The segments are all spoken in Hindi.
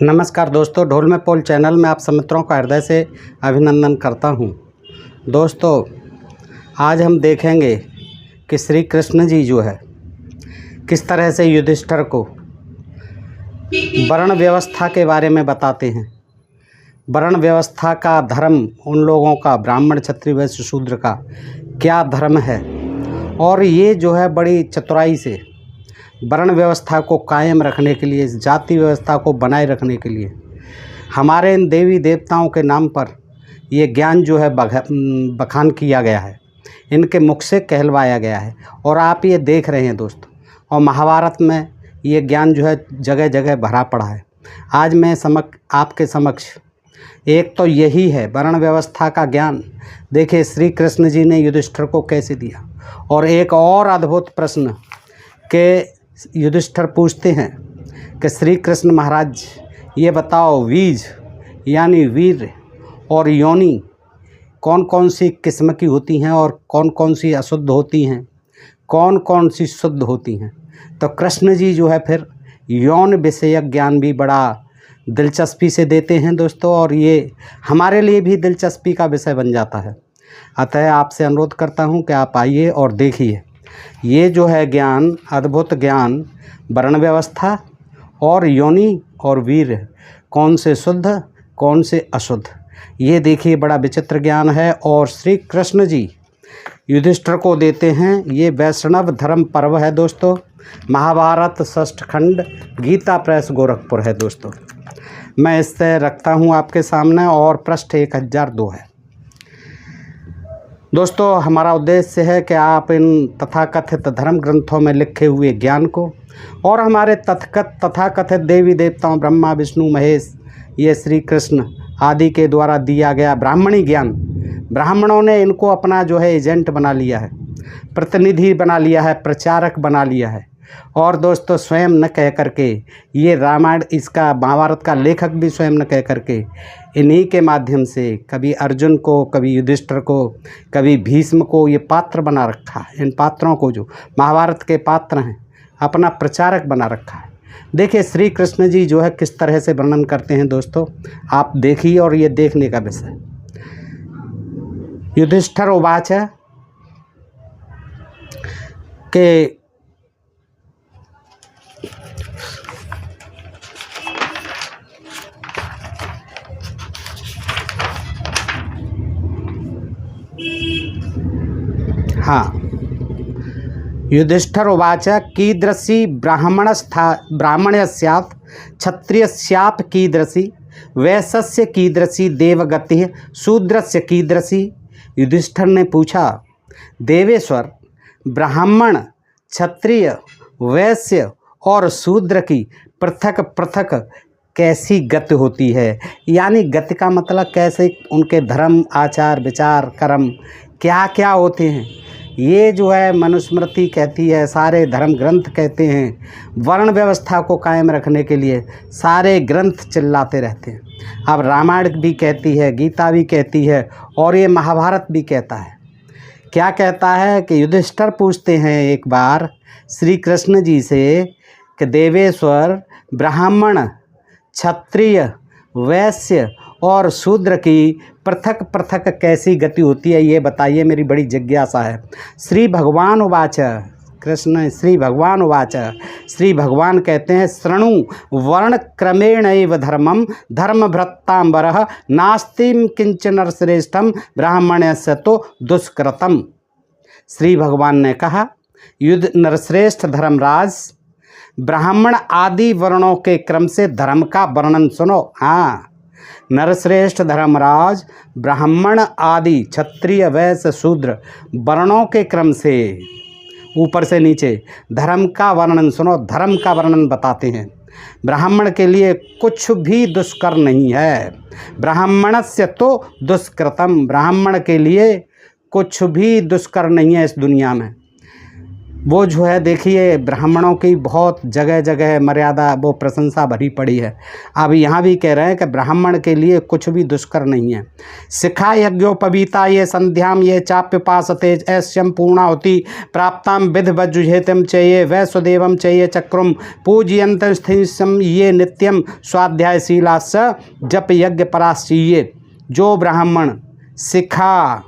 नमस्कार दोस्तों, ढोल में पोल चैनल में आप सब मित्रों का हृदय से अभिनंदन करता हूं। दोस्तों, आज हम देखेंगे कि श्री कृष्ण जी जो है किस तरह से युधिष्ठिर को वर्ण व्यवस्था के बारे में बताते हैं। वर्ण व्यवस्था का धर्म, उन लोगों का ब्राह्मण क्षत्रिय वैश्य शूद्र का क्या धर्म है, और ये जो है बड़ी चतुराई से वर्ण व्यवस्था को कायम रखने के लिए, इस जाति व्यवस्था को बनाए रखने के लिए हमारे इन देवी देवताओं के नाम पर ये ज्ञान जो है बखान किया गया है, इनके मुख से कहलवाया गया है। और आप ये देख रहे हैं दोस्तों, और महाभारत में ये ज्ञान जो है जगह जगह भरा पड़ा है। आज मैं आपके समक्ष एक तो यही है वर्ण व्यवस्था का ज्ञान। देखिए श्री कृष्ण जी ने युधिष्ठिर को कैसे दिया। और एक और अद्भुत प्रश्न के युधिष्ठिर पूछते हैं कि श्री कृष्ण महाराज ये बताओ, बीज यानी वीर और योनि कौन कौन सी किस्म की होती हैं और कौन कौन सी अशुद्ध होती हैं, कौन कौन सी शुद्ध होती हैं। तो कृष्ण जी जो है फिर यौन विषयक ज्ञान भी बड़ा दिलचस्पी से देते हैं दोस्तों, और ये हमारे लिए भी दिलचस्पी का विषय बन जाता है। अतः आपसे अनुरोध करता हूँ कि आप आइए और देखिए ये जो है ज्ञान, अद्भुत ज्ञान, वर्ण व्यवस्था और योनि और वीर, कौन से शुद्ध कौन से अशुद्ध, ये देखिए बड़ा विचित्र ज्ञान है। और श्री कृष्ण जी युधिष्ठिर को देते हैं। ये वैष्णव धर्म पर्व है दोस्तों। महाभारत षष्ठ खंड, गीता प्रेस गोरखपुर है दोस्तों। मैं इससे रखता हूँ आपके सामने, और पृष्ठ 1002 है दोस्तों। हमारा उद्देश्य है कि आप इन तथाकथित धर्म ग्रंथों में लिखे हुए ज्ञान को और हमारे तथाकथित देवी देवताओं ब्रह्मा विष्णु महेश, ये श्री कृष्ण आदि के द्वारा दिया गया ब्राह्मणी ज्ञान, ब्राह्मणों ने इनको अपना जो है एजेंट बना लिया है, प्रतिनिधि बना लिया है, प्रचारक बना लिया है। और दोस्तों स्वयं न कह करके, ये रामायण, इसका महाभारत का लेखक भी स्वयं न कह करके इन्हीं के माध्यम से कभी अर्जुन को, कभी युधिष्ठिर को, कभी भीष्म को ये पात्र बना रखा है। इन पात्रों को, जो महाभारत के पात्र हैं, अपना प्रचारक बना रखा है। देखिए श्री कृष्ण जी जो है किस तरह से वर्णन करते हैं दोस्तों, आप देखिए, और ये देखने का विषय। युधिष्ठिर उवाच के युधिष्ठिर उवाच कीदृशी ब्राह्मणस्यात् क्षत्रियस्याप् कीदृशी वैश्यस्य कीदृशी देवगतिः शूद्रस्य कीदृशी। युधिष्ठिर ने पूछा, देवेश्वर, ब्राह्मण, क्षत्रिय, वैश्य और शूद्र की पृथक पृथक कैसी गति होती है। यानी गति का मतलब कैसे उनके धर्म, आचार, विचार, कर्म क्या क्या होते हैं, ये जो है मनुस्मृति कहती है, सारे धर्म ग्रंथ कहते हैं। वर्ण व्यवस्था को कायम रखने के लिए सारे ग्रंथ चिल्लाते रहते हैं। अब रामायण भी कहती है, गीता भी कहती है, और ये महाभारत भी कहता है। क्या कहता है कि युधिष्ठिर पूछते हैं एक बार श्री कृष्ण जी से कि देवेश्वर, ब्राह्मण, क्षत्रिय, वैश्य और शूद्र की पृथक पृथक कैसी गति होती है, ये बताइए, मेरी बड़ी जिज्ञासा है। श्री भगवान उवाच, कृष्ण श्री भगवान उवाच, श्री भगवान कहते हैं, शृणु वर्ण क्रमेणैव धर्मम धर्मभृतांबरः नास्ति किंचन श्रेष्ठम ब्राह्मण्यस्य तो दुष्कृतम। श्री भगवान ने कहा, युद्ध नरश्रेष्ठ धर्मराज, ब्राह्मण आदि वर्णों के क्रम से धर्म का वर्णन सुनो। हाँ, नरश्रेष्ठ धर्मराज, ब्राह्मण आदि क्षत्रिय वैश्य शूद्र वर्णों के क्रम से ऊपर से नीचे धर्म का वर्णन सुनो। धर्म का वर्णन बताते हैं। ब्राह्मण के लिए कुछ भी दुष्कर नहीं है, ब्राह्मणस्य तो दुष्कृतम, ब्राह्मण के लिए कुछ भी दुष्कर नहीं है इस दुनिया में। वो जो है देखिए ब्राह्मणों की बहुत जगह जगह मर्यादा वो प्रशंसा भरी पड़ी है। अब यहाँ भी कह रहे हैं कि ब्राह्मण के लिए कुछ भी दुष्कर नहीं है। शिखा यज्ञोपवीता ये संध्याम ये चाप्यपासते ऐश्यम पूर्णाहुति प्राप्ताम विध वजुहेतम चाहिए वैसुदेवम चाहिए चक्रुम पूजयंत स्थिसम ये नित्यम स्वाध्यायशीलास जप यज्ञ पराश्चीये। जो ब्राह्मण शिखा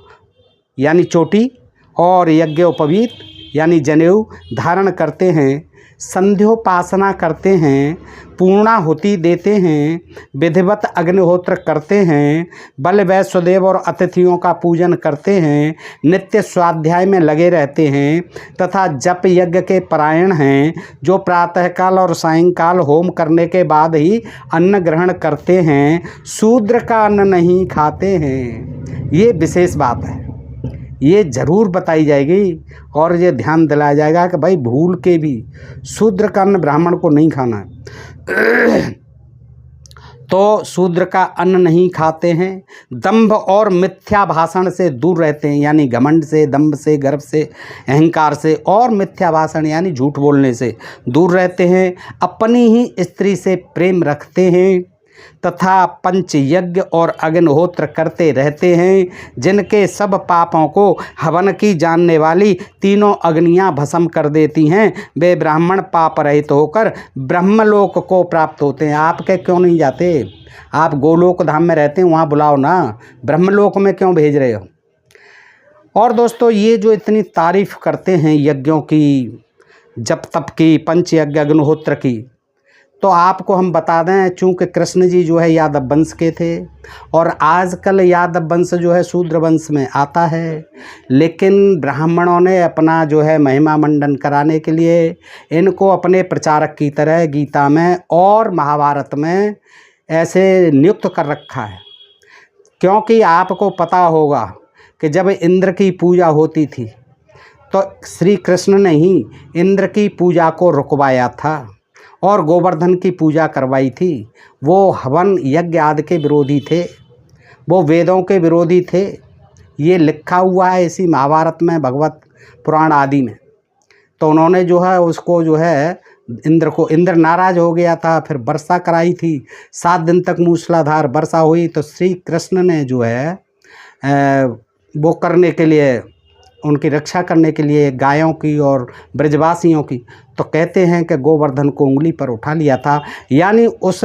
यानी चोटी और यज्ञोपवीत यानी जनेऊ धारण करते हैं, संध्योपासना करते हैं, पूर्णाहुति देते हैं, विधिवत अग्निहोत्र करते हैं, बल वैश्वदेव और अतिथियों का पूजन करते हैं, नित्य स्वाध्याय में लगे रहते हैं तथा जप यज्ञ के परायण हैं, जो प्रातःकाल और सायंकाल होम करने के बाद ही अन्न ग्रहण करते हैं, शूद्र का अन्न नहीं खाते हैं। ये विशेष बात है, ये ज़रूर बताई जाएगी और ये ध्यान दिलाया जाएगा कि भाई भूल के भी शूद्र का अन्न ब्राह्मण को नहीं खाना है। तो शूद्र का अन्न नहीं खाते हैं, दंभ और मिथ्या भाषण से दूर रहते हैं, यानी घमंड से, दंभ से, गर्व से, अहंकार से और मिथ्या भाषण यानी झूठ बोलने से दूर रहते हैं, अपनी ही स्त्री से प्रेम रखते हैं तथा पंच यज्ञ और अग्निहोत्र करते रहते हैं, जिनके सब पापों को हवन की जानने वाली तीनों अग्नियां भस्म कर देती हैं। वे ब्राह्मण पाप रहित होकर ब्रह्मलोक को प्राप्त होते हैं। आपके क्यों नहीं जाते? आप गोलोक धाम में रहते हैं, वहाँ बुलाओ ना, ब्रह्मलोक में क्यों भेज रहे हो? और दोस्तों ये जो इतनी तारीफ़ करते हैं यज्ञों की, जप तप की, पंच यज्ञ अग्निहोत्र की, तो आपको हम बता दें चूँकि कृष्ण जी जो है यादव वंश के थे और आजकल यादव वंश जो है शूद्र वंश में आता है, लेकिन ब्राह्मणों ने अपना जो है महिमा मंडन कराने के लिए इनको अपने प्रचारक की तरह गीता में और महाभारत में ऐसे नियुक्त कर रखा है। क्योंकि आपको पता होगा कि जब इंद्र की पूजा होती थी तो श्री कृष्ण ने ही इंद्र की पूजा को रुकवाया था और गोवर्धन की पूजा करवाई थी। वो हवन यज्ञ आदि के विरोधी थे, वो वेदों के विरोधी थे। ये लिखा हुआ है इसी महाभारत में, भगवत पुराण आदि में। तो उन्होंने जो है उसको जो है इंद्र नाराज़ हो गया था, फिर वर्षा कराई थी, 7 दिन तक मूसलाधार वर्षा हुई। तो श्री कृष्ण ने जो है वो करने के लिए, उनकी रक्षा करने के लिए गायों की और ब्रजवासियों की, तो कहते हैं कि गोवर्धन को उंगली पर उठा लिया था, यानी उस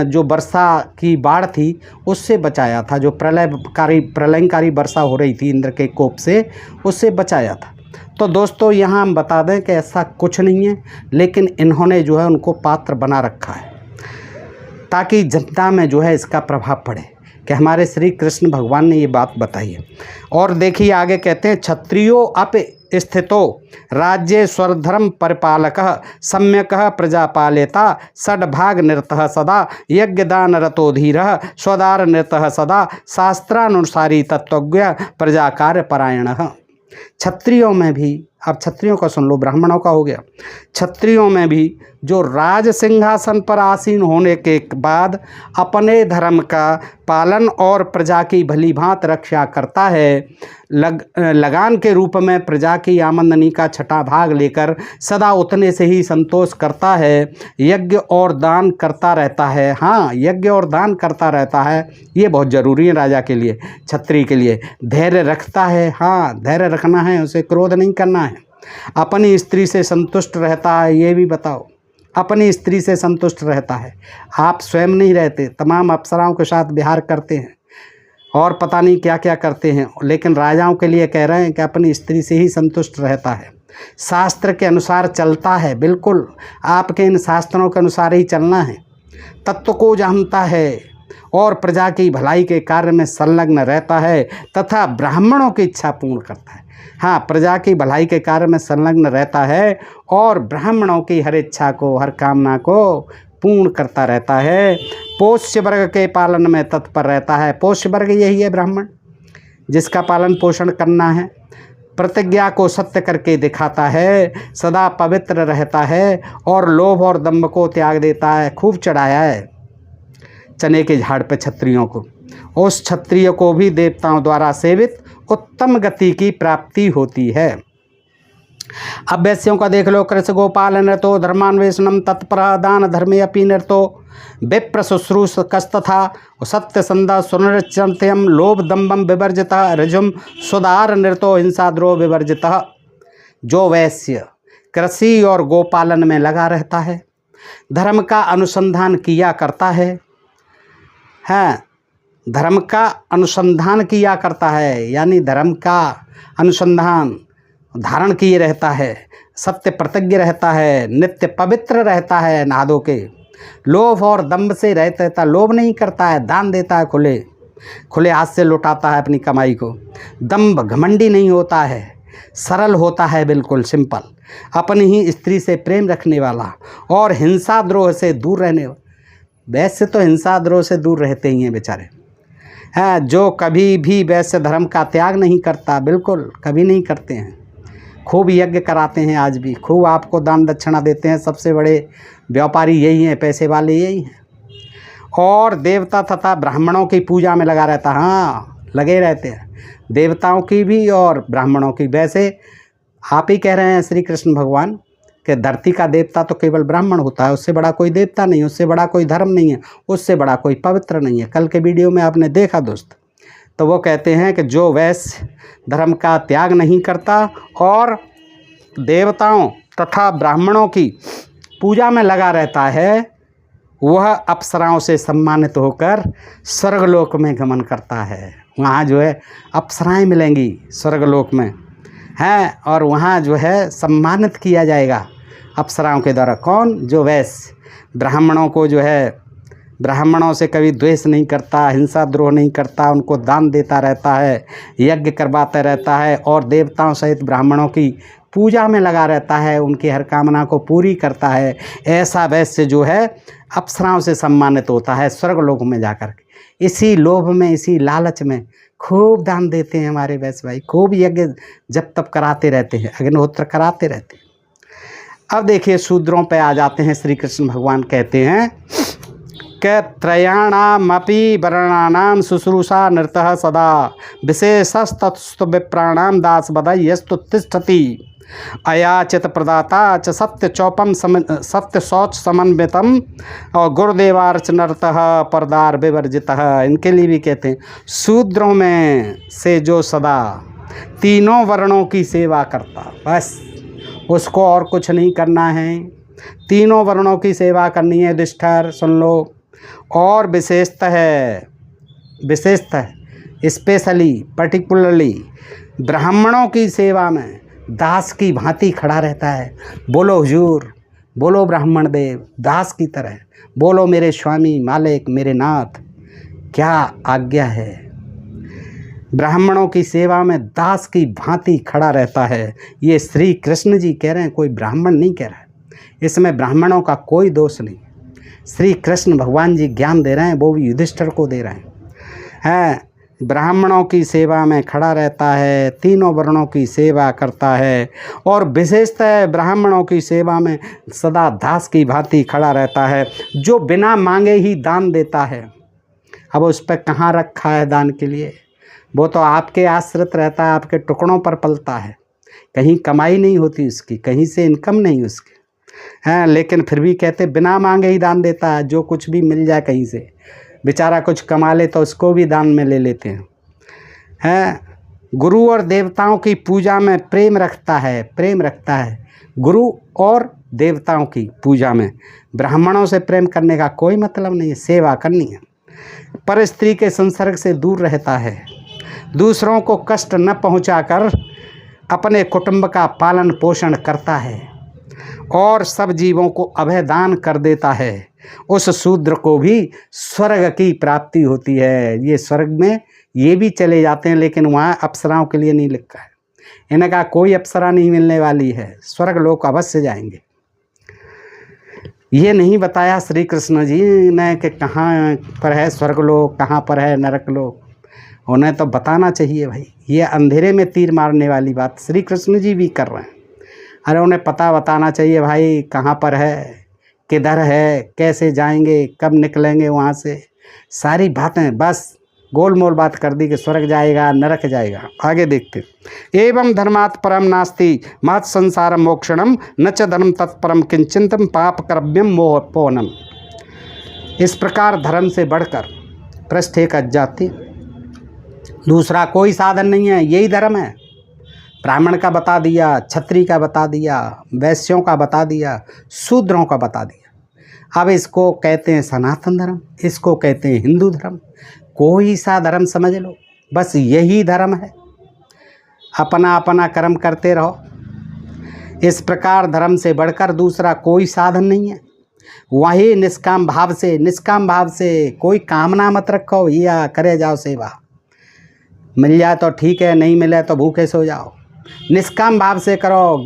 जो वर्षा की बाढ़ थी उससे बचाया था, जो प्रलयंकारी वर्षा हो रही थी इंद्र के कोप से, उससे बचाया था। तो दोस्तों यहाँ हम बता दें कि ऐसा कुछ नहीं है, लेकिन इन्होंने जो है उनको पात्र बना रखा है ताकि जनता में जो है इसका प्रभाव पड़े कि हमारे श्री कृष्ण भगवान ने ये बात बताई है। और देखिए आगे कहते हैं, क्षत्रियो अप स्थितो राज्ये स्वधर्म परिपालक सम्यक प्रजापालेता षड्भाग निरतः सदा यज्ञदान रतो धीर स्वदार निरतः सदा शास्त्रानुसारी तत्वज्ञ प्रजाकार्य परायण। क्षत्रियों में भी, अब क्षत्रियों का सुन लो, ब्राह्मणों का हो गया, क्षत्रियों में भी जो राज सिंहासन पर आसीन होने के बाद अपने धर्म का पालन और प्रजा की भली भांत रक्षा करता है, लगान के रूप में प्रजा की आमदनी का छठा भाग लेकर सदा उतने से ही संतोष करता है, यज्ञ और दान करता रहता है। हाँ, यज्ञ और दान करता रहता है, ये बहुत ज़रूरी है राजा के लिए, क्षत्रिय के लिए। धैर्य रखता है, हाँ धैर्य रखना है, उसे क्रोध नहीं करना है। अपनी स्त्री से संतुष्ट रहता है, ये भी बताओ, अपनी स्त्री से संतुष्ट रहता है। आप स्वयं नहीं रहते, तमाम अप्सराओं के साथ विहार करते हैं और पता नहीं क्या क्या करते हैं, लेकिन राजाओं के लिए कह रहे हैं कि अपनी स्त्री से ही संतुष्ट रहता है, शास्त्र के अनुसार चलता है। बिल्कुल आपके इन शास्त्रों के अनुसार ही चलना है, तत्व को जानता है और प्रजा की भलाई के कार्य में संलग्न रहता है तथा ब्राह्मणों की इच्छा पूर्ण करता है। हाँ, प्रजा की भलाई के कार्य में संलग्न रहता है और ब्राह्मणों की हर इच्छा को, हर कामना को पूर्ण करता रहता है। पोष्य वर्ग के पालन में तत्पर रहता है। पोष्य वर्ग यही है ब्राह्मण, जिसका पालन पोषण करना है। प्रतिज्ञा को सत्य करके दिखाता है, सदा पवित्र रहता है और लोभ और दंभ को त्याग देता है। खूब चढ़ाया है चने के झाड़ पे क्षत्रियों को, उस क्षत्रिय को भी देवताओं द्वारा सेवित उत्तम गति की प्राप्ति होती है। अब वैश्यों का देख लो, कृष गोपाल नृतो धर्मान्वेषणम तत्पर दान धर्मे अपि नृतो विप्र शुश्रूष कस्तथा सत्य संदा सुनृत्यम लोभ दम्बम विवर्जिता ऋजुम सुदार नृतो हिंसा द्रोह विवर्जिता। जो वैश्य कृषि और गोपालन में लगा रहता है, धर्म का अनुसंधान किया करता है, धर्म का अनुसंधान किया करता है, यानी धर्म का अनुसंधान धारण किए रहता है, सत्य प्रतिज्ञ रहता है, नित्य पवित्र रहता है, नहा धो के लोभ और दंभ से रहता, लोभ नहीं करता है, दान देता है, खुले हाथ से लुटाता है अपनी कमाई को, दंभ घमंडी नहीं होता है, सरल होता है, बिल्कुल सिंपल, अपनी ही स्त्री से प्रेम रखने वाला और हिंसा द्रोह से दूर रहने वाला। वैसे तो हिंसा द्रोह से दूर रहते ही हैं बेचारे, हैं जो कभी भी वैसे धर्म का त्याग नहीं करता, बिल्कुल कभी नहीं करते हैं। खूब यज्ञ कराते हैं, आज भी खूब आपको दान दक्षिणा देते हैं, सबसे बड़े व्यापारी यही हैं, पैसे वाले यही हैं। और देवता तथा ब्राह्मणों की पूजा में लगा रहता, हाँ लगे रहते हैं, देवताओं की भी और ब्राह्मणों की। वैसे आप ही कह रहे हैं श्री कृष्ण भगवान कि धरती का देवता तो केवल ब्राह्मण होता है, उससे बड़ा कोई देवता नहीं, उससे बड़ा कोई धर्म नहीं है, उससे बड़ा कोई पवित्र नहीं है। कल के वीडियो में आपने देखा दोस्त, तो वो कहते हैं कि जो वैश्य धर्म का त्याग नहीं करता और देवताओं तथा ब्राह्मणों की पूजा में लगा रहता है, वह अप्सराओं से सम्मानित होकर स्वर्गलोक में गमन करता है। वहाँ जो है अप्सराएं मिलेंगी स्वर्गलोक में हैं, और वहाँ जो है सम्मानित किया जाएगा अप्सराओं के द्वारा। कौन? जो वैश्य ब्राह्मणों को जो है, ब्राह्मणों से कभी द्वेष नहीं करता, हिंसा द्रोह नहीं करता, उनको दान देता रहता है, यज्ञ करवाता रहता है और देवताओं सहित ब्राह्मणों की पूजा में लगा रहता है, उनकी हर कामना को पूरी करता है। ऐसा वैश्य जो है अप्सराओं से सम्मानित होता है स्वर्गलोक में जाकर के। इसी लोभ में, इसी लालच में खूब दान देते हैं हमारे वैश्य भाई, खूब यज्ञ जब तब कराते रहते हैं, अग्निहोत्र कराते रहते हैं। अब देखिए शूद्रों पे आ जाते हैं। श्री कृष्ण भगवान कहते हैं कि त्रयाणामपि वर्णानां शुश्रूषा नृतः सदा विशेषस्तस्तु विप्राणां दासवदयस्तु तिष्ठति अयाचित प्रदाता च सत्य शौच समन्वितम और गुरुदेवार्चनर्तः परदार विवर्जितः। इनके लिए भी कहते हैं शूद्रों में से जो सदा तीनों वर्णों की सेवा करता, बस उसको और कुछ नहीं करना है, तीनों वर्णों की सेवा करनी है। युधिष्ठिर सुन लो। और विशेषतः स्पेशली पर्टिकुलरली ब्राह्मणों की सेवा में दास की भांति खड़ा रहता है। बोलो हुजूर, बोलो ब्राह्मण देव, दास की तरह बोलो मेरे स्वामी मालिक मेरे नाथ, क्या आज्ञा है। ब्राह्मणों की सेवा में दास की भांति खड़ा रहता है। ये श्री कृष्ण जी कह रहे हैं, कोई ब्राह्मण नहीं कह रहा है, इसमें ब्राह्मणों का कोई दोष नहीं। श्री कृष्ण भगवान जी ज्ञान दे रहे हैं, वो भी युधिष्ठिर को दे रहे हैं। ब्राह्मणों की सेवा में खड़ा रहता है, तीनों वर्णों की सेवा करता है और विशेषतः ब्राह्मणों की सेवा में सदा दास की भांति खड़ा रहता है, जो बिना मांगे ही दान देता है। अब उस पर कहाँ रखा है दान के लिए, वो तो आपके आश्रित रहता है, आपके टुकड़ों पर पलता है, कहीं कमाई नहीं होती उसकी, कहीं से इनकम नहीं उसकी, हैं। लेकिन फिर भी कहते बिना मांगे ही दान देता है, जो कुछ भी मिल जाए कहीं से, बेचारा कुछ कमा ले तो उसको भी दान में ले लेते हैं। गुरु और देवताओं की पूजा में प्रेम रखता है, गुरु और देवताओं की पूजा में। ब्राह्मणों से प्रेम करने का कोई मतलब नहीं है, सेवा करनी है। पर स्त्री के संसर्ग से दूर रहता है, दूसरों को कष्ट न पहुंचाकर अपने कुटुंब का पालन पोषण करता है और सब जीवों को अभय दान कर देता है। उस शूद्र को भी स्वर्ग की प्राप्ति होती है। ये स्वर्ग में ये भी चले जाते हैं, लेकिन वहाँ अप्सराओं के लिए नहीं लिखा है। इनका कोई अप्सरा नहीं मिलने वाली है, स्वर्ग लोक अवश्य जाएंगे। ये नहीं बताया श्री कृष्ण जी ने कि कहाँ पर है स्वर्गलोक, कहाँ पर है नरकलोक। उन्हें तो बताना चाहिए भाई। ये अंधेरे में तीर मारने वाली बात श्री कृष्ण जी भी कर रहे हैं। अरे उन्हें पता बताना चाहिए भाई, कहाँ पर है, किधर है, कैसे जाएंगे, कब निकलेंगे वहाँ से, सारी बातें। बस गोल मोल बात कर दी कि स्वर्ग जाएगा नरक जाएगा। आगे देखते, एवं धर्मात् परम नास्ति महत् संसार मोक्षणम न च धर्म तत्परम किंचितम पाप कर्म्यम मोह पौनम। इस प्रकार धर्म से बढ़कर पृष्ठ एक अज्ञाति, दूसरा कोई साधन नहीं है, यही धर्म है। ब्राह्मण का बता दिया, क्षत्रिय का बता दिया, वैश्यों का बता दिया, शूद्रों का बता दिया। अब इसको कहते हैं सनातन धर्म, इसको कहते हैं हिंदू धर्म। कोई सा धर्म समझ लो, बस यही धर्म है। अपना अपना कर्म करते रहो। इस प्रकार धर्म से बढ़कर दूसरा कोई साधन नहीं है। वही निष्काम भाव से कोई कामना मत रखो, या करे जाओ सेवा, मिल जाए तो ठीक है, नहीं मिले तो भूखे सो जाओ। निष्काम भाव से करो।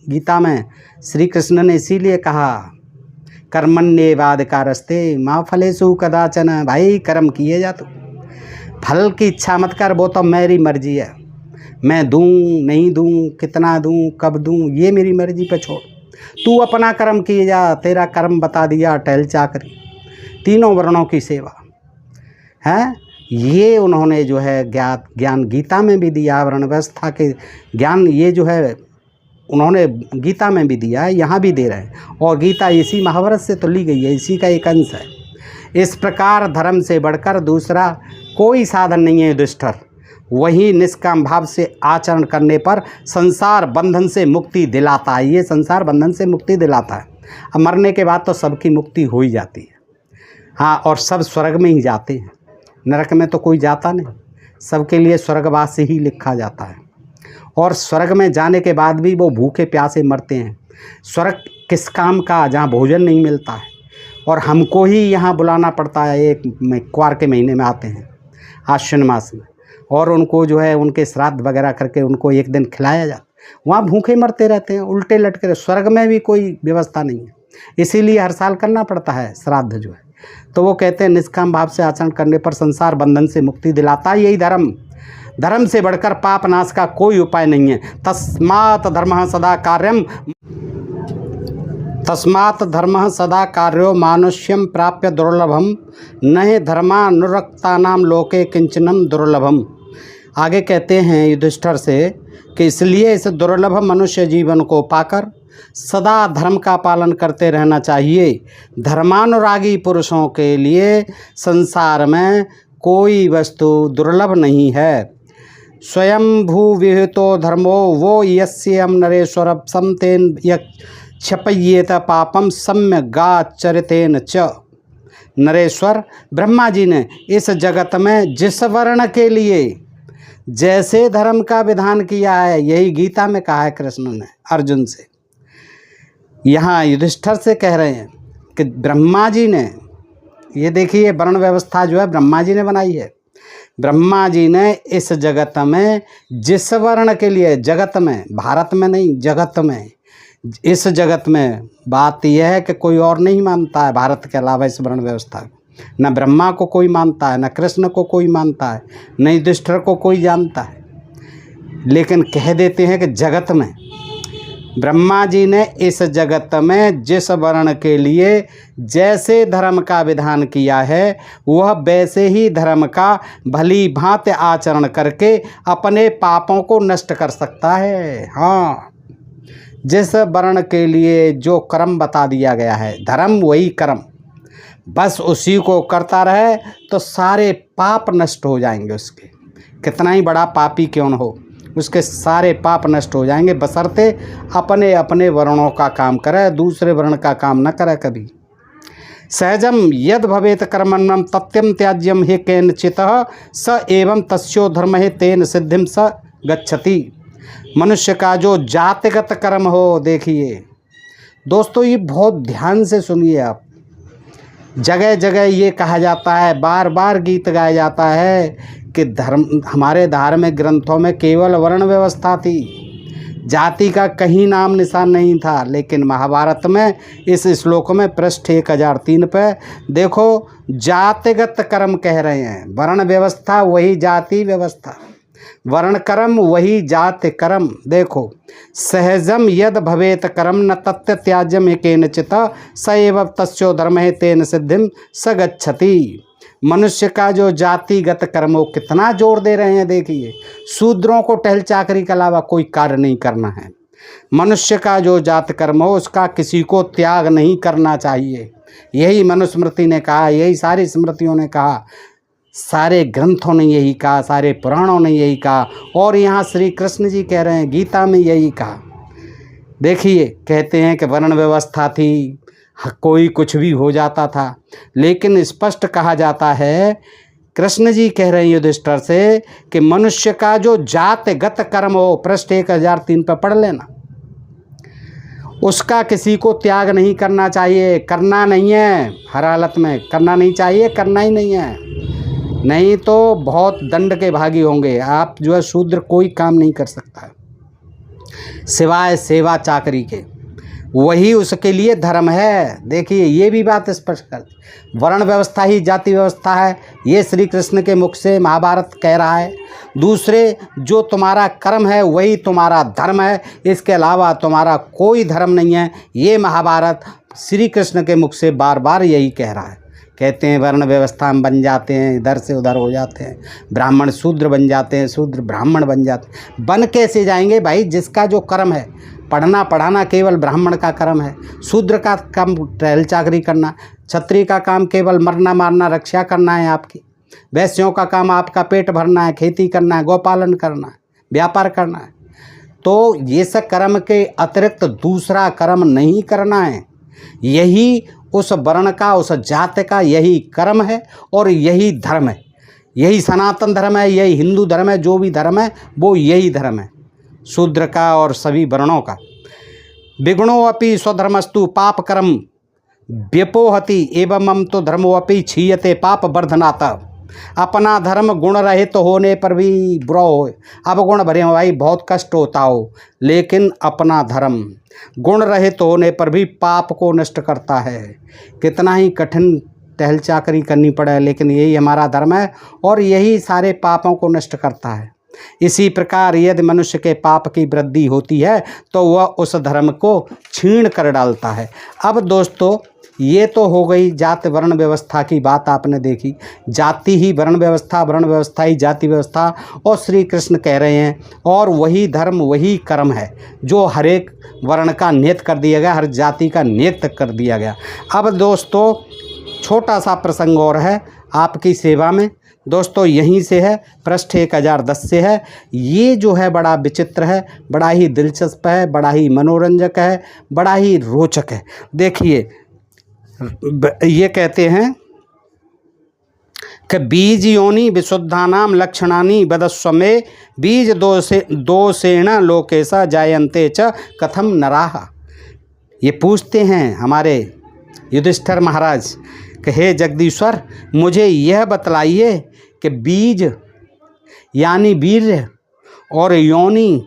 गीता में श्री कृष्ण ने इसीलिए कहा कर्मण्येवाधिकारस्ते मा फलेषु कदाचन। भाई कर्म किए जा, तो फल की इच्छा मत कर, वो तो मेरी मर्जी है। मैं दूँ नहीं दूँ, कितना दूँ, कब दूँ, ये मेरी मर्जी पे छोड़। तू अपना कर्म किए जा। तेरा कर्म बता दिया, टहल चाकरी, तीनों वर्णों की सेवा है। ये उन्होंने जो है ज्ञान गीता में भी दिया, वर्ण व्यवस्था के ज्ञान ये जो है उन्होंने गीता में भी दिया है, यहाँ भी दे रहे हैं। और गीता इसी महाभारत से तो ली गई है, इसी का एक अंश है। इस प्रकार धर्म से बढ़कर दूसरा कोई साधन नहीं है युधिष्ठिर। वही निष्काम भाव से आचरण करने पर संसार बंधन से मुक्ति दिलाता है। ये संसार बंधन से मुक्ति दिलाता है। अब मरने के बाद तो सबकी मुक्ति हो ही जाती है, हाँ, और सब स्वर्ग में ही जाते हैं, नरक में तो कोई जाता नहीं। सबके लिए स्वर्गवास ही लिखा जाता है। और स्वर्ग में जाने के बाद भी वो भूखे प्यासे मरते हैं। स्वर्ग किस काम का, जहाँ भोजन नहीं मिलता है, और हमको ही यहाँ बुलाना पड़ता है। एक क्वार के महीने में आते हैं, आश्विन मास में, और उनको जो है उनके श्राद्ध वगैरह करके उनको एक दिन खिलाया जाता। वहाँ भूखे मरते रहते हैं, उल्टे लटके। स्वर्ग में भी कोई व्यवस्था नहीं है, इसीलिए हर साल करना पड़ता है श्राद्ध जो है। तो वो कहते हैं निष्काम भाव से आचरण करने पर संसार बंधन से मुक्ति दिलाता है। यही धर्म से बढ़कर पाप नाश का कोई उपाय नहीं है। तस्मात् धर्मः सदा कार्यो मानुष्यम प्राप्य दुर्लभम न हि धर्मानुरक्तानां लोके किंचनम दुर्लभम। आगे कहते हैं युधिष्ठिर से कि इसलिए इस दुर्लभ मनुष्य जीवन को पाकर सदा धर्म का पालन करते रहना चाहिए। धर्मानुरागी पुरुषों के लिए संसार में कोई वस्तु दुर्लभ नहीं है। स्वयं भू विहितो धर्मो वो यस्यम नरेश्वर समतेन क्षपयेत पापम सम्यगाचरितेन च। नरेश्वर ब्रह्मा जी ने इस जगत में जिस वर्ण के लिए जैसे धर्म का विधान किया है, यही गीता में कहा है कृष्ण ने अर्जुन से। यहाँ युधिष्ठिर से कह रहे हैं कि ब्रह्मा जी ने, ये देखिए वर्ण व्यवस्था जो है ब्रह्मा जी ने बनाई है। ब्रह्मा जी ने इस जगत में जिस वर्ण के लिए, जगत में, भारत में नहीं, जगत में, इस जगत में बात यह है कि कोई और नहीं मानता है भारत के अलावा इस वर्ण व्यवस्था को। न ब्रह्मा को कोई मानता है, न कृष्ण को कोई मानता है, न युधिष्ठिर को कोई जानता है। लेकिन कह देते हैं कि जगत में ब्रह्मा जी ने इस जगत में जिस वर्ण के लिए जैसे धर्म का विधान किया है, वह वैसे ही धर्म का भली भांति आचरण करके अपने पापों को नष्ट कर सकता है। हाँ, जिस वर्ण के लिए जो कर्म बता दिया गया है, धर्म वही कर्म, बस उसी को करता रहे तो सारे पाप नष्ट हो जाएंगे उसके। कितना ही बड़ा पापी क्यों न हो, उसके सारे पाप नष्ट हो जाएंगे, बशर्ते अपने अपने वर्णों का काम करे, दूसरे वर्ण का काम न करे कभी। सहजम यद भवेत कर्मण्यम तत्यम त्याज्यम हे केनचितः स एवं तस्यो धर्म हे तेन सिद्धिम स गच्छति। मनुष्य का जो जातिगत कर्म हो, देखिए दोस्तों, ये बहुत ध्यान से सुनिए आप। जगह जगह ये कहा जाता है, बार बार गीत गाया जाता है कि धर्म, हमारे धार्मिक ग्रंथों में केवल वर्ण व्यवस्था थी, जाति का कहीं नाम निशान नहीं था। लेकिन महाभारत में इस श्लोक में पृष्ठ 1003 पे देखो, जातिगत कर्म कह रहे हैं। वर्ण व्यवस्था वही जाति व्यवस्था, वर्ण कर्म वही जाति कर्म। देखो, सहजम यद भवेत कर्म न तत्त्य त्याज्यम केनचित स एव तस्यो धर्म हे तेन सिद्धिम स गच्छति। मनुष्य का जो जातिगत कर्म वो कितना जोर दे रहे हैं। देखिए, शूद्रों को टहल चाकरी के अलावा कोई कार्य नहीं करना है। मनुष्य का जो जात कर्म हो उसका किसी को त्याग नहीं करना चाहिए। यही मनुस्मृति ने कहा, यही सारी स्मृतियों ने कहा, सारे ग्रंथों ने यही कहा, सारे पुराणों ने यही कहा, और यहाँ श्री कृष्ण जी कह रहे हैं गीता में यही कहा। देखिए, कहते हैं कि वर्ण व्यवस्था थी, कोई कुछ भी हो जाता था, लेकिन स्पष्ट कहा जाता है, कृष्ण जी कह रहे हैं युधिष्ठिर से कि मनुष्य का जो जातगत कर्म हो, पृष्ठ 1003 पर पढ़ लेना, उसका किसी को त्याग नहीं करना चाहिए। करना नहीं है, हर हालत में करना नहीं चाहिए, करना ही नहीं है, नहीं तो बहुत दंड के भागी होंगे आप। जो है शूद्र कोई काम नहीं कर सकता है सिवाय सेवा चाकरी के, वही उसके लिए धर्म है। देखिए, ये भी बात स्पष्ट कर, वर्ण व्यवस्था ही जाति व्यवस्था है, ये श्री कृष्ण के मुख से महाभारत कह रहा है। दूसरे, जो तुम्हारा कर्म है वही तुम्हारा धर्म है, इसके अलावा तुम्हारा कोई धर्म नहीं है, ये महाभारत श्री कृष्ण के मुख से बार बार यही कह रहा है। कहते हैं वर्ण व्यवस्था में बन जाते हैं, इधर से उधर हो जाते हैं, ब्राह्मण शूद्र बन जाते हैं, शूद्र ब्राह्मण बन जाते हैं। बन कैसे जाएंगे भाई? जिसका जो कर्म है, पढ़ना पढ़ाना केवल ब्राह्मण का कर्म है, शूद्र का काम टहल चाकरी करना, क्षत्रिय का काम केवल मरना मारना रक्षा करना है आपकी, वैश्यों का काम आपका पेट भरना है, खेती करना है, गौपालन करना है, व्यापार करना है। तो ये सब कर्म के अतिरिक्त दूसरा कर्म नहीं करना है। यही उस वर्ण का, उस जाति का यही कर्म है और यही धर्म है, यही सनातन धर्म है, यही हिंदू धर्म है। जो भी धर्म है वो यही धर्म है, शूद्र का और सभी वर्णों का। विगुणो अपि स्वधर्मस्तु पाप कर्म व्यपोहति एवं मम तो धर्मो अपि क्षीयते पाप वर्धनात्। अपना धर्म गुण रहित तो होने पर भी बुरा हो। अब गुण भरे हो भाई, बहुत कष्ट होता हो, लेकिन अपना धर्म गुण रहित तो होने पर भी पाप को नष्ट करता है। कितना ही कठिन टहल चाकरी करनी पड़े, लेकिन यही हमारा धर्म है और यही सारे पापों को नष्ट करता है। इसी प्रकार यदि मनुष्य के पाप की वृद्धि होती है तो वह उस धर्म को छीण कर डालता है। अब दोस्तों, ये तो हो गई जात वर्ण व्यवस्था की बात आपने देखी। जाति ही वर्ण व्यवस्था, वर्ण व्यवस्था ही जाति व्यवस्था, और श्री कृष्ण कह रहे हैं और वही धर्म वही कर्म है जो हर एक वर्ण का नियत कर दिया गया, हर जाति का नियत कर दिया गया। अब दोस्तों, छोटा सा प्रसंग और है आपकी सेवा में दोस्तों, यहीं से है, पृष्ठ 1010 से है। ये जो है बड़ा विचित्र है, बड़ा ही दिलचस्प है, बड़ा ही मनोरंजक है, बड़ा ही रोचक है। देखिए, ये कहते हैं कि बीज योनि विशुद्धानाम लक्षणानि वदस्व में बीज दोषेण लोकेश जायन्ते च कथम नराः। ये पूछते हैं हमारे युधिष्ठिर महाराज कि हे जगदीश्वर, मुझे यह बतलाइए कि बीज यानी वीर्य और योनि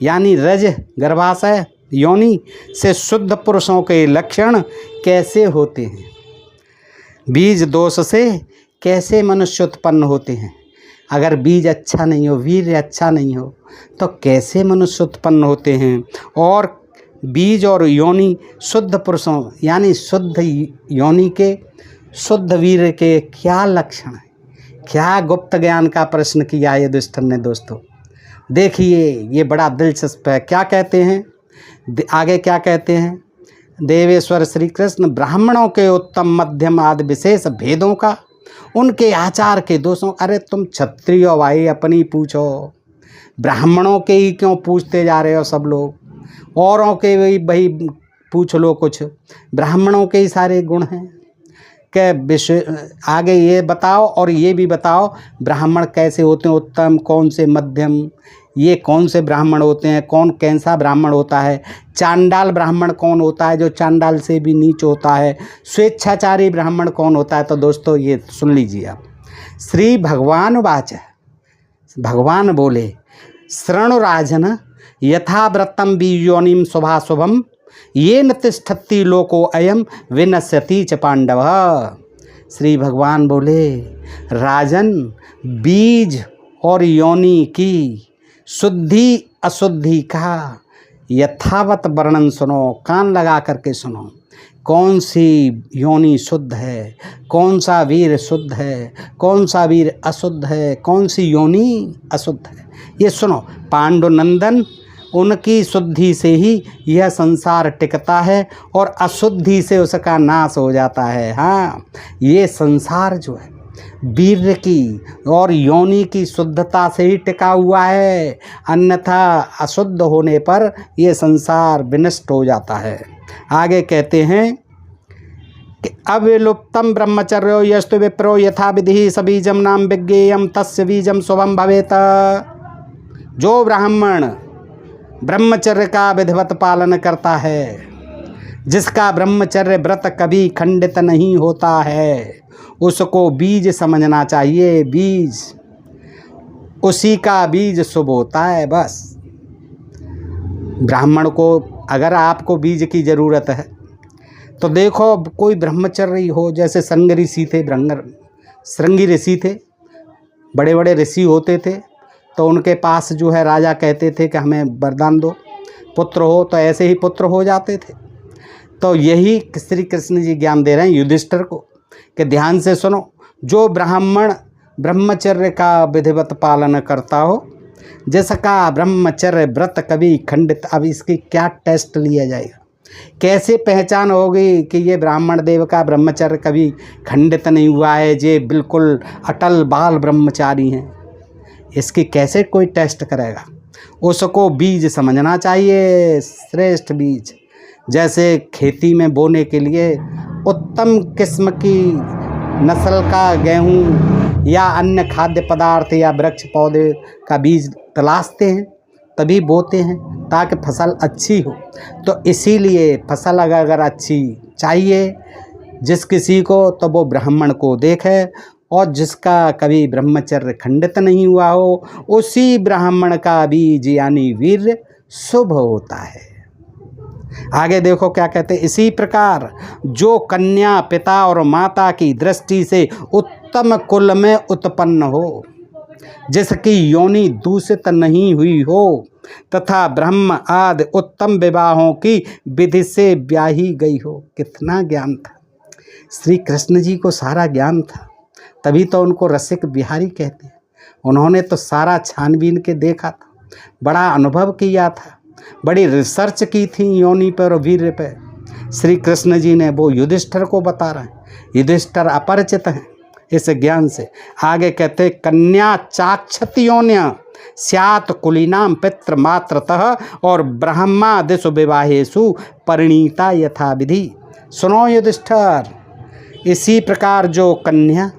यानी रज गर्भाशय योनि से शुद्ध पुरुषों के लक्षण कैसे होते हैं? बीज दोष से कैसे मनुष्य उत्पन्न होते हैं? अगर बीज अच्छा नहीं हो, वीर्य अच्छा नहीं हो, तो कैसे मनुष्य उत्पन्न होते हैं? और बीज और योनि शुद्ध पुरुषों यानी शुद्ध योनि के, शुद्ध वीर्य के क्या लक्षण है? क्या गुप्त ज्ञान का प्रश्न किया है युधिष्ठिर ने दोस्तों। देखिए, ये बड़ा दिलचस्प है। क्या कहते हैं आगे, क्या कहते हैं? देवेश्वर श्री कृष्ण ब्राह्मणों के उत्तम मध्यम आदि विशेष भेदों का, उनके आचार के दोषों। अरे तुम क्षत्रिय हो भाई, अपनी पूछो, ब्राह्मणों के ही क्यों पूछते जा रहे हो सब लोग? औरों के भी भाई पूछ लो कुछ, ब्राह्मणों के ही सारे गुण हैं के विषय। आगे ये बताओ और ये भी बताओ ब्राह्मण कैसे होते हैं, उत्तम कौन से, मध्यम ये कौन से ब्राह्मण होते हैं, कौन कैसा ब्राह्मण होता है, चांडाल ब्राह्मण कौन होता है जो चांडाल से भी नीच होता है, स्वेच्छाचारी ब्राह्मण कौन होता है। तो दोस्तों ये सुन लीजिए आप। श्री भगवान वाच, भगवान बोले, शृणुराजन यथाव्रतम बीजोनिम शुभाशुभम ये न तिष्ठति लोको अयम विनश्यति च पांडव। श्री भगवान बोले, राजन, बीज और योनि की शुद्धि अशुद्धि का यथावत वर्णन सुनो, कान लगा करके सुनो। कौन सी योनि शुद्ध है, कौन सा वीर शुद्ध है, कौन सा वीर अशुद्ध है, कौन सी योनि अशुद्ध है। ये सुनो, पांडुनंदन, उनकी शुद्धि से ही यह संसार टिकता है और अशुद्धि से उसका नाश हो जाता है। हाँ, ये संसार जो है वीर्य की और योनि की शुद्धता से ही टिका हुआ है, अन्यथा अशुद्ध होने पर यह संसार विनष्ट हो जाता है। आगे कहते हैं कि अविलुप्तम ब्रह्मचर्यो यस्तु विप्रो यथा विधि सबीजम नाम विज्ञेयम तस्य बीजम शुभम भवेत। जो ब्राह्मण ब्रह्मचर्य का विधिवत पालन करता है, जिसका ब्रह्मचर्य व्रत कभी खंडित नहीं होता है, उसको बीज समझना चाहिए। बीज, उसी का बीज शुभ होता है। बस ब्राह्मण को अगर आपको बीज की ज़रूरत है तो देखो, कोई ब्रह्मचर्य हो, जैसे संग ऋषि थे, श्रृंगी ऋषि थे, बड़े बड़े ऋषि होते थे, तो उनके पास जो है राजा कहते थे कि हमें वरदान दो, पुत्र हो, तो ऐसे ही पुत्र हो जाते थे। तो यही श्री कृष्ण जी ज्ञान दे रहे हैं युधिष्ठिर को कि ध्यान से सुनो, जो ब्राह्मण ब्रह्मचर्य का विधिवत पालन करता हो, जिसका ब्रह्मचर्य व्रत कभी खंडित। अब इसकी क्या टेस्ट लिया जाएगा, कैसे पहचान होगी कि ये ब्राह्मण देव का ब्रह्मचर्य कभी खंडित नहीं हुआ है, ये बिल्कुल अटल बाल ब्रह्मचारी हैं। इसकी कैसे कोई टेस्ट करेगा। उसको बीज समझना चाहिए, श्रेष्ठ बीज। जैसे खेती में बोने के लिए उत्तम किस्म की नस्ल का गेहूँ या अन्य खाद्य पदार्थ या वृक्ष पौधे का बीज तलाशते हैं, तभी बोते हैं ताकि फसल अच्छी हो। तो इसीलिए फसल अगर अच्छी चाहिए जिस किसी को, तो वो ब्राह्मण को देखे, और जिसका कभी ब्रह्मचर्य खंडित नहीं हुआ हो, उसी ब्राह्मण का बीज यानी वीर्य शुभ होता है। आगे देखो क्या कहते हैं, इसी प्रकार जो कन्या पिता और माता की दृष्टि से उत्तम कुल में उत्पन्न हो, जिसकी योनि दूषित नहीं हुई हो, तथा ब्रह्म आदि उत्तम विवाहों की विधि से ब्याही गई हो। कितना ज्ञान था श्री कृष्ण जी को, सारा ज्ञान था, तभी तो उनको रसिक बिहारी कहते हैं। उन्होंने तो सारा छानबीन के देखा था, बड़ा अनुभव किया था, बड़ी रिसर्च की थी योनि पर और वीर्य पर। श्री कृष्ण जी ने वो युधिष्ठिर को बता रहे हैं। युधिष्ठिर अपरिचित हैं इस ज्ञान से। आगे कहते, कन्या चाक्षत योन्य स्यात् कुलीनाम पितृ मात्रतः और ब्रह्मादिषु विवाहेषु परिणीता यथा विधि। सुनो युधिष्ठिर, इसी प्रकार जो कन्या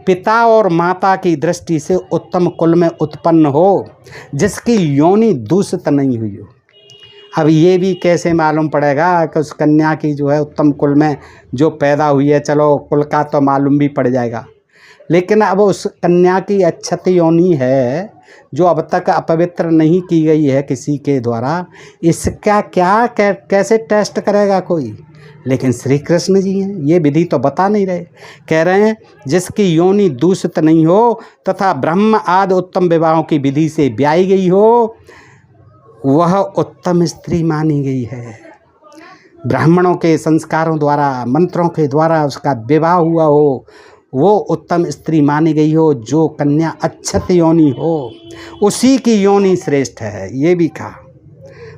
पिता और माता की दृष्टि से उत्तम कुल में उत्पन्न हो, जिसकी योनि दूषित नहीं हुई हो। अब ये भी कैसे मालूम पड़ेगा कि उस कन्या की जो है उत्तम कुल में जो पैदा हुई है, चलो कुल का तो मालूम भी पड़ जाएगा, लेकिन अब उस कन्या की अच्छत योनि है जो अब तक अपवित्र नहीं की गई है किसी के द्वारा, इसका क्या कैसे टेस्ट करेगा कोई। लेकिन श्री कृष्ण जी हैं, ये विधि तो बता नहीं रहे। कह रहे हैं जिसकी योनि दूषित नहीं हो तथा ब्रह्म आदि उत्तम विवाहों की विधि से ब्याही गई हो, वह उत्तम स्त्री मानी गई है। ब्राह्मणों के संस्कारों द्वारा, मंत्रों के द्वारा उसका विवाह हुआ हो, वो उत्तम स्त्री मानी गई हो। जो कन्या अच्छत योनि हो, उसी की योनि श्रेष्ठ है। ये भी कहा,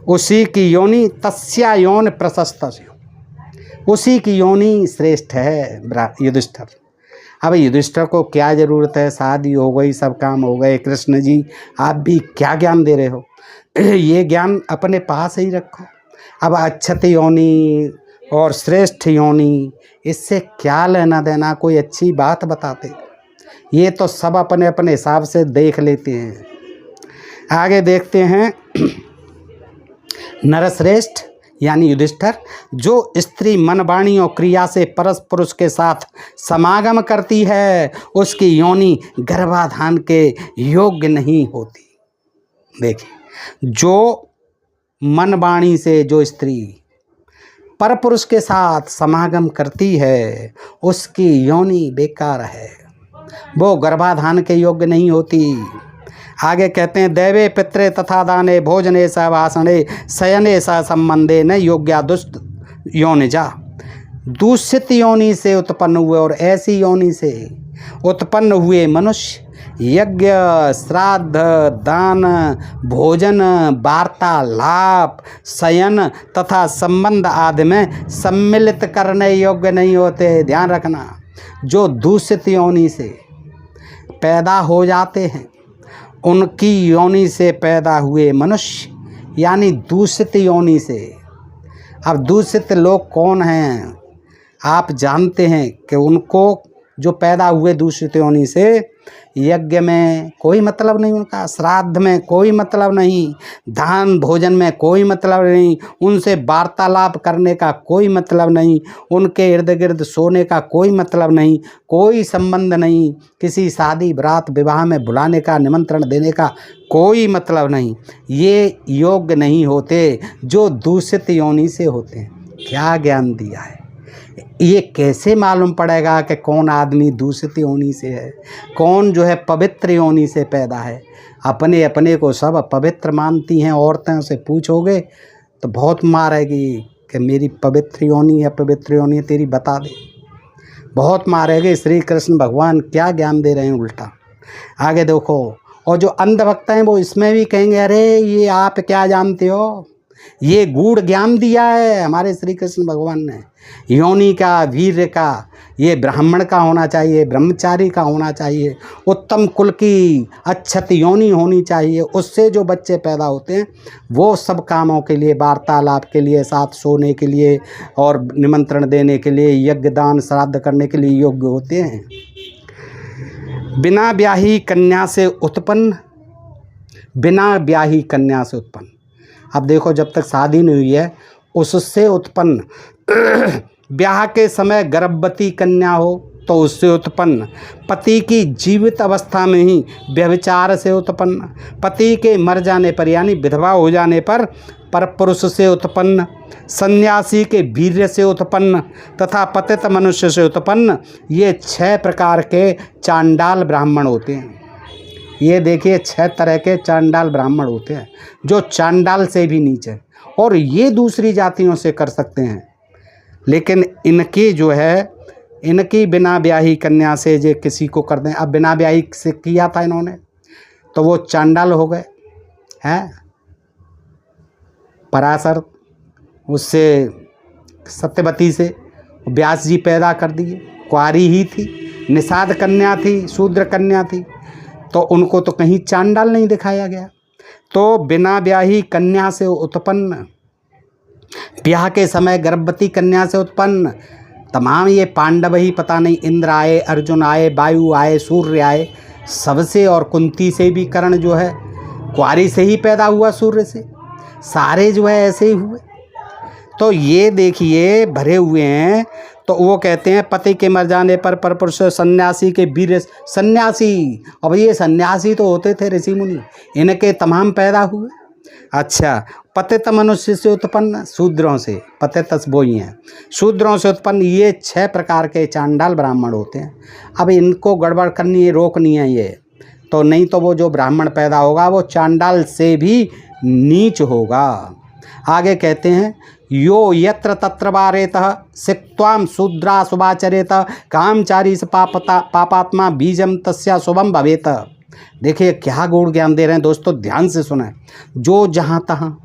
उसी की योनि तस्या योनि प्रशस्त, उसी की योनि श्रेष्ठ है युधिष्ठिर। अब युधिष्ठिर को क्या ज़रूरत है, शादी हो गई, सब काम हो गए, कृष्ण जी आप भी क्या ज्ञान दे रहे हो, ये ज्ञान अपने पास ही रखो। अब अच्छत योनि और श्रेष्ठ योनि, इससे क्या लेना देना, कोई अच्छी बात बताते, ये तो सब अपने अपने हिसाब से देख लेते हैं। आगे देखते हैं, नरश्रेष्ठ यानी युधिष्ठिर, जो स्त्री मन वाणी और क्रिया से परस पुरुष के साथ समागम करती है, उसकी योनि गर्भाधान के योग्य नहीं होती। देखिए, जो मन वाणी से जो स्त्री पर पुरुष के साथ समागम करती है, उसकी योनि बेकार है, वो गर्भाधान के योग्य नहीं होती। आगे कहते हैं, दैवे पित्रे तथा दाने भोजने स भाषणे शयने स संबंधे न योग्या दुष्ट योनिजा। दूषित योनि से उत्पन्न हुए और ऐसी योनि से उत्पन्न हुए मनुष्य यज्ञ, श्राद्ध, दान, भोजन, वार्तालाप, शयन तथा संबंध आदि में सम्मिलित करने योग्य नहीं होते। ध्यान रखना, जो दूषित योनि से पैदा हो जाते हैं उनकी योनि से पैदा हुए मनुष्य, यानी दूषित योनि से। अब दूषित लोग कौन हैं? आप जानते हैं कि उनको जो पैदा हुए दूषित योनि से, यज्ञ में कोई मतलब नहीं उनका, श्राद्ध में कोई मतलब नहीं, दान भोजन में कोई मतलब नहीं, उनसे वार्तालाप करने का कोई मतलब नहीं, उनके इर्द गिर्द सोने का कोई मतलब नहीं, कोई संबंध नहीं, किसी शादी बारात विवाह में बुलाने का, निमंत्रण देने का कोई मतलब नहीं। ये योग्य नहीं होते जो दूषित योनि से होते हैं। क्या ज्ञान दिया है! ये कैसे मालूम पड़ेगा कि कौन आदमी दूषित योनि से है, कौन जो है पवित्र योनि से पैदा है? अपने अपने को सब पवित्र मानती हैं औरतें, से पूछोगे तो बहुत मारेगी कि मेरी पवित्र योनि है, पवित्र योनि है तेरी, बता दे, बहुत मारेगी। श्री कृष्ण भगवान क्या ज्ञान दे रहे हैं उल्टा। आगे देखो, और जो अंधभक्त हैं वो इसमें भी कहेंगे अरे ये आप क्या जानते हो, ये गूढ़ ज्ञान दिया है हमारे श्री कृष्ण भगवान ने। योनि का, वीर्य का, ये ब्राह्मण का होना चाहिए, ब्रह्मचारी का होना चाहिए, उत्तम कुल की अच्छत योनि होनी चाहिए, उससे जो बच्चे पैदा होते हैं वो सब कामों के लिए, वार्तालाप के लिए, साथ सोने के लिए और निमंत्रण देने के लिए, यज्ञ दान श्राद्ध करने के लिए योग्य होते हैं। बिना ब्याही कन्या से उत्पन्न, बिना ब्याही कन्या से उत्पन्न। अब देखो, जब तक शादी नहीं हुई है उससे उत्पन्न, ब्याह के समय गर्भवती कन्या हो तो उससे उत्पन्न, पति की जीवित अवस्था में ही व्यभिचार से उत्पन्न, पति के मर जाने पर यानी विधवा हो जाने पर परपुरुष से उत्पन्न, सन्यासी के वीर्य से उत्पन्न तथा पतित मनुष्य से उत्पन्न, ये 6 प्रकार के चांडाल ब्राह्मण होते हैं। ये देखिए 6 तरह के चांडाल ब्राह्मण होते हैं जो चांडाल से भी नीचे, और ये दूसरी जातियों से कर सकते हैं, लेकिन इनकी जो है, इनकी बिना ब्याही कन्या से जो किसी को कर दें। अब बिना ब्याही से किया था इन्होंने तो वो चांडाल हो गए हैं। पराशर, उससे सत्यवती से व्यास जी पैदा कर दिए, कुंवारी ही थी, निषाद कन्या थी, शूद्र कन्या थी, तो उनको तो कहीं चांडाल नहीं दिखाया गया। तो बिना ब्याही कन्या से उत्पन्न, ब्याह के समय गर्भवती कन्या से उत्पन्न, तमाम ये पांडव ही, पता नहीं इंद्र आए, अर्जुन आए, वायु आए, सूर्य आए, सबसे, और कुंती से भी कर्ण जो है कुंवारी से ही पैदा हुआ, सूर्य से, सारे जो है ऐसे ही हुए। तो ये देखिए भरे हुए हैं। तो वो कहते हैं पति के मर जाने पर परपुरुष, सन्यासी के वीर, सन्यासी, अब ये सन्यासी तो होते थे ऋषि मुनि, इनके तमाम पैदा हुए। अच्छा, पतित मनुष्य से उत्पन्न, शूद्रों से, पतित वो ही हैं, शूद्रों से उत्पन्न, ये 6 प्रकार के चांडाल ब्राह्मण होते हैं। अब इनको गड़बड़ करनी है, रोकनी है ये, तो नहीं तो वो जो ब्राह्मण पैदा होगा वो चांडाल से भी नीच होगा। आगे कहते हैं यो यत्र तत्र वारेतः सिक्त्वाम शूद्रा शुभाचरेत कामचारी स पापात्मा बीजम तस्या शुभम भवेत। देखिए क्या गूढ़ ज्ञान दे रहे हैं दोस्तों, ध्यान से सुने। जो जहाँ तहाँ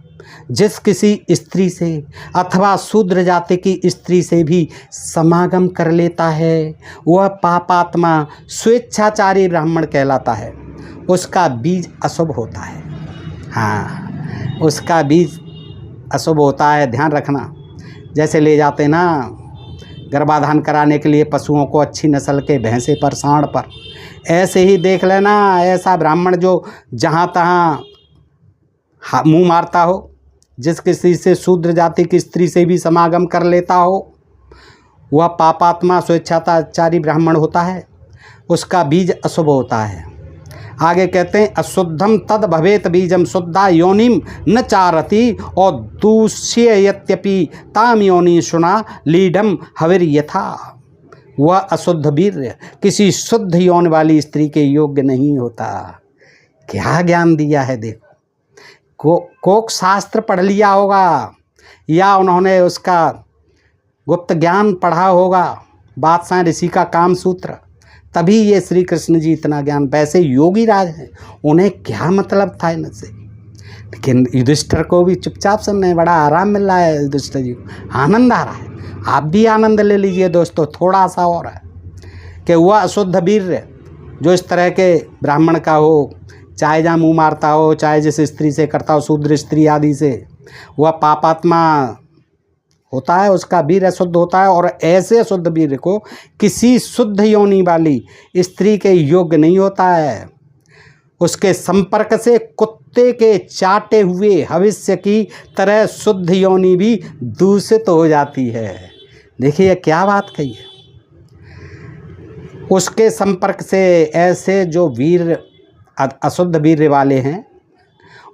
जिस किसी स्त्री से अथवा शूद्र जाति की स्त्री से भी समागम कर लेता है वह पापात्मा स्वेच्छाचारी ब्राह्मण कहलाता है, उसका बीज अशुभ होता है। हाँ, उसका बीज अशुभ होता है, ध्यान रखना। जैसे ले जाते ना गर्भाधान कराने के लिए पशुओं को अच्छी नस्ल के भैंसे पर, सांड पर, ऐसे ही देख लेना ऐसा ब्राह्मण जो जहाँ तहाँ मुँह मारता हो, जिस किसी से शूद्र जाति की स्त्री से भी समागम कर लेता हो, वह पापात्मा स्वेच्छाचारी ब्राह्मण होता है, उसका बीज अशुभ होता है। आगे कहते हैं अशुद्धम तद भवेत बीजम शुद्धा योनिम न चारति और दूष्य यत्यपि ताम योनि सुना लीडम हविर यथा। वह अशुद्ध वीर्य किसी शुद्ध यौन वाली स्त्री के योग्य नहीं होता। क्या ज्ञान दिया है देखो। कोक शास्त्र पढ़ लिया होगा या उन्होंने उसका गुप्त ज्ञान पढ़ा होगा, बादशाह ऋषि का काम सूत्र, तभी ये श्री कृष्ण जी इतना ज्ञान। वैसे योगी राज हैं, उन्हें क्या मतलब था इनसे, लेकिन युधिष्ठिर को भी चुपचाप सुनने बड़ा आराम मिल रहा है, युधिष्ठिर जी को आनंद आ रहा है। आप भी आनंद ले लीजिए दोस्तों, थोड़ा सा और है कि वह अशुद्ध वीर जो इस तरह के ब्राह्मण का हो, चाहे जहाँ मुँह मारता हो, चाहे जिस स्त्री से करता हो, शूद्र स्त्री आदि से, वह पापात्मा होता है, उसका वीर अशुद्ध होता है। और ऐसे अशुद्ध वीर को किसी शुद्ध योनि वाली स्त्री के योग्य नहीं होता है। उसके संपर्क से कुत्ते के चाटे हुए हविष्य की तरह शुद्ध योनि भी दूषित हो जाती है। देखिए क्या बात कही है। उसके संपर्क से ऐसे जो वीर अशुद्ध वीर वाले हैं,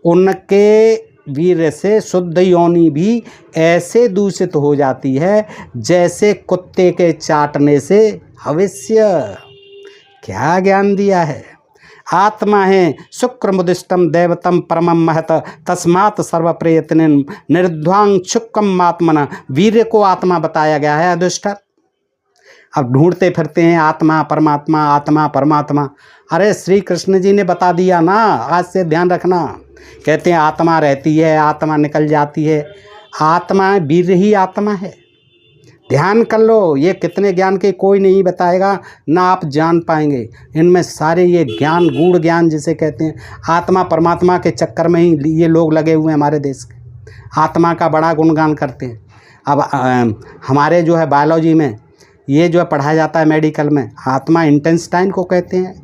उनके वीर से शुद्ध योनि भी ऐसे दूषित हो जाती है जैसे कुत्ते के चाटने से हविष्य। क्या ज्ञान दिया है। आत्मा है शुक्रमुदिष्टम दैवतम परमम महत तस्मात् सर्व प्रयत्न निर्ध्वांग शुक्रम आत्मना। वीर को आत्मा बताया गया है युधिष्ठिर। अब ढूंढते फिरते हैं आत्मा परमात्मा, आत्मा परमात्मा। अरे श्री कृष्ण जी ने बता दिया ना, आज से ध्यान रखना। कहते हैं आत्मा रहती है, आत्मा निकल जाती है। आत्मा वीर ही आत्मा है। ध्यान कर लो, ये कितने ज्ञान के कोई नहीं बताएगा, ना आप जान पाएंगे। इनमें सारे ये ज्ञान, गूढ़ ज्ञान जिसे कहते हैं, आत्मा परमात्मा के चक्कर में ही ये लोग लगे हुए हैं हमारे देश के। आत्मा का बड़ा गुणगान करते हैं। अब हमारे जो है बायोलॉजी में ये जो है पढ़ाया जाता है मेडिकल में, आत्मा इंटेस्टाइन को कहते हैं,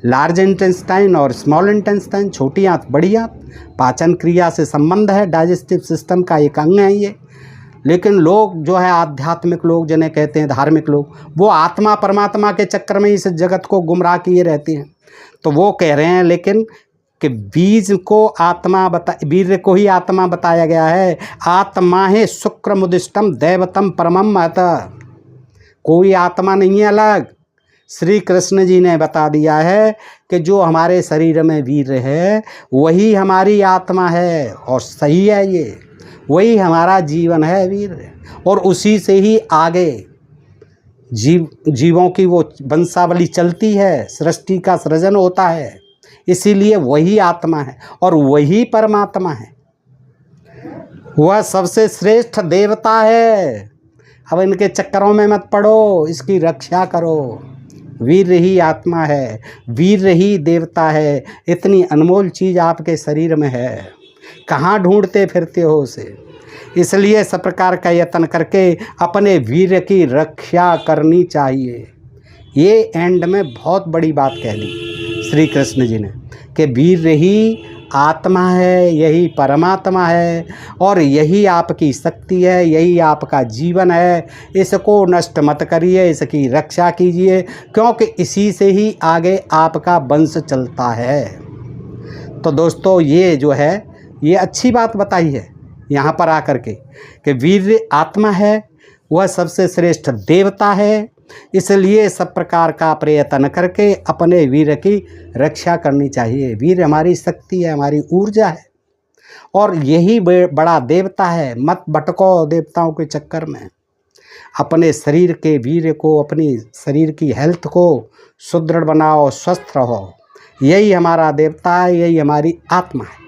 लार्ज इंटेस्टाइन और स्मॉल इंटेस्टाइन, छोटी आंत बड़ी आंत। पाचन क्रिया से संबंध है, डाइजेस्टिव सिस्टम का एक अंग है ये। लेकिन लोग जो है आध्यात्मिक लोग जिन्हें कहते हैं धार्मिक लोग, वो आत्मा परमात्मा के चक्कर में इस जगत को गुमराह किए रहते हैं। तो वो कह रहे हैं लेकिन कि बीज को आत्मा वीर को ही आत्मा बताया गया है। आत्मा है शुक्रमुदिष्टम दैवतम परमम महत। कोई आत्मा नहीं है अलग। श्री कृष्ण जी ने बता दिया है कि जो हमारे शरीर में वीर है वही हमारी आत्मा है, और सही है ये, वही हमारा जीवन है वीर। और उसी से ही आगे जीवों की वो वंशावली चलती है, सृष्टि का सृजन होता है। इसीलिए वही आत्मा है और वही परमात्मा है। वह सबसे श्रेष्ठ देवता है। अब इनके चक्करों में मत पड़ो, इसकी रक्षा करो। वीर ही आत्मा है, वीर ही देवता है। इतनी अनमोल चीज़ आपके शरीर में है, कहाँ ढूंढते फिरते हो उसे। इसलिए सब प्रकार का यत्न करके अपने वीर की रक्षा करनी चाहिए। ये एंड में बहुत बड़ी बात कह दी श्री कृष्ण जी ने कि वीर ही आत्मा है, यही परमात्मा है, और यही आपकी शक्ति है, यही आपका जीवन है। इसको नष्ट मत करिए, इसकी रक्षा कीजिए, क्योंकि इसी से ही आगे आपका वंश चलता है। तो दोस्तों ये जो है ये अच्छी बात बताई है यहाँ पर आकर के कि वीर आत्मा है, वह सबसे श्रेष्ठ देवता है। इसलिए सब प्रकार का प्रयत्न करके अपने वीर की रक्षा करनी चाहिए। वीर हमारी शक्ति है, हमारी ऊर्जा है, और यही बड़ा देवता है। मत भटको देवताओं के चक्कर में। अपने शरीर के वीर को, अपनी शरीर की हेल्थ को सुदृढ़ बनाओ, स्वस्थ रहो। यही हमारा देवता है, यही हमारी आत्मा है।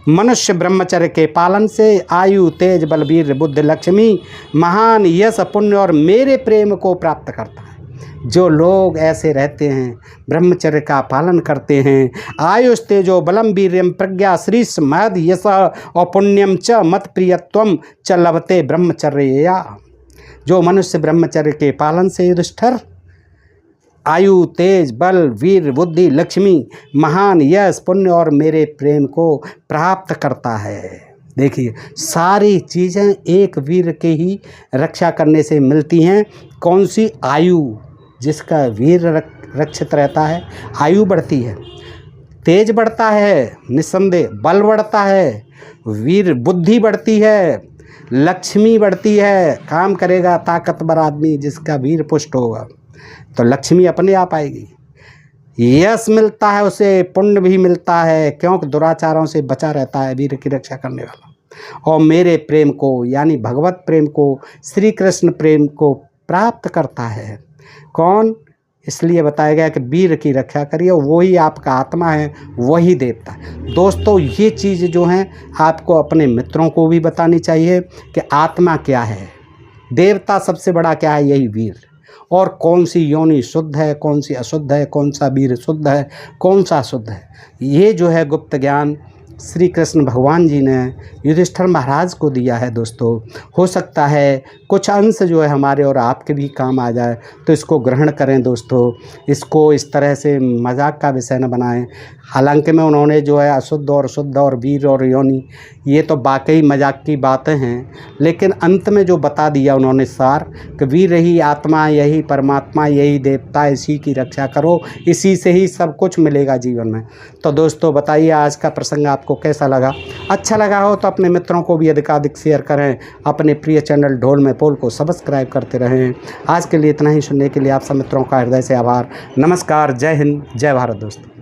मनुष्य ब्रह्मचर्य के पालन से आयु, तेज, बल, वीर, बुद्धि, लक्ष्मी, महान यश, पुण्य और मेरे प्रेम को प्राप्त करता है। जो लोग ऐसे रहते हैं, ब्रह्मचर्य का पालन करते हैं, आयुष, तेजो, बलम, वीर्यम, प्रज्ञा, श्रीष, महद, यश और पुण्यम च मत प्रियत्वम च लभते ब्रह्मचर्या। जो मनुष्य ब्रह्मचर्य के पालन से युधिष्ठिर आयु, तेज, बल, वीर, बुद्धि, लक्ष्मी, महान यश, पुण्य और मेरे प्रेम को प्राप्त करता है। देखिए सारी चीज़ें एक वीर के ही रक्षा करने से मिलती हैं। कौन सी? आयु। जिसका वीर रक्षित रहता है आयु बढ़ती है, तेज बढ़ता है निस्संदेह, बल बढ़ता है, वीर बुद्धि बढ़ती है, लक्ष्मी बढ़ती है। काम करेगा ताकतवर आदमी जिसका वीर पुष्ट होगा तो लक्ष्मी अपने आप आएगी। यश मिलता है उसे, पुण्य भी मिलता है, क्योंकि दुराचारों से बचा रहता है वीर की रक्षा करने वाला। और मेरे प्रेम को यानी भगवत प्रेम को, श्री कृष्ण प्रेम को प्राप्त करता है। कौन? इसलिए बताया गया कि वीर की रक्षा करिए, वही आपका आत्मा है, वही देवता है। दोस्तों ये चीज़ जो हैं आपको अपने मित्रों को भी बतानी चाहिए कि आत्मा क्या है, देवता सबसे बड़ा क्या है, यही वीर। और कौन सी योनि शुद्ध है, कौन सी अशुद्ध है, कौन सा वीर शुद्ध है, कौन सा अशुद्ध है, ये जो है गुप्त ज्ञान श्री कृष्ण भगवान जी ने युधिष्ठिर महाराज को दिया है। दोस्तों हो सकता है कुछ अंश जो है हमारे और आपके भी काम आ जाए, तो इसको ग्रहण करें दोस्तों, इसको इस तरह से मजाक का विषय न बनाएं। हालांकि में उन्होंने जो है अशुद्ध और शुद्ध और वीर और योनि, ये तो वाकई मजाक की बातें हैं, लेकिन अंत में जो बता दिया उन्होंने सार कि वीर ही आत्मा, यही परमात्मा, यही देवता, इसी की रक्षा करो, इसी से ही सब कुछ मिलेगा जीवन में। तो दोस्तों बताइए आज का प्रसंग आपको कैसा लगा? अच्छा लगा हो तो अपने मित्रों को भी अधिकाधिक शेयर करें, अपने प्रिय चैनल ढोल में पोल को सब्सक्राइब करते रहें। आज के लिए इतना ही, सुनने के लिए आप सब मित्रों का हृदय से आभार। नमस्कार, जय हिंद, जय भारत दोस्तों।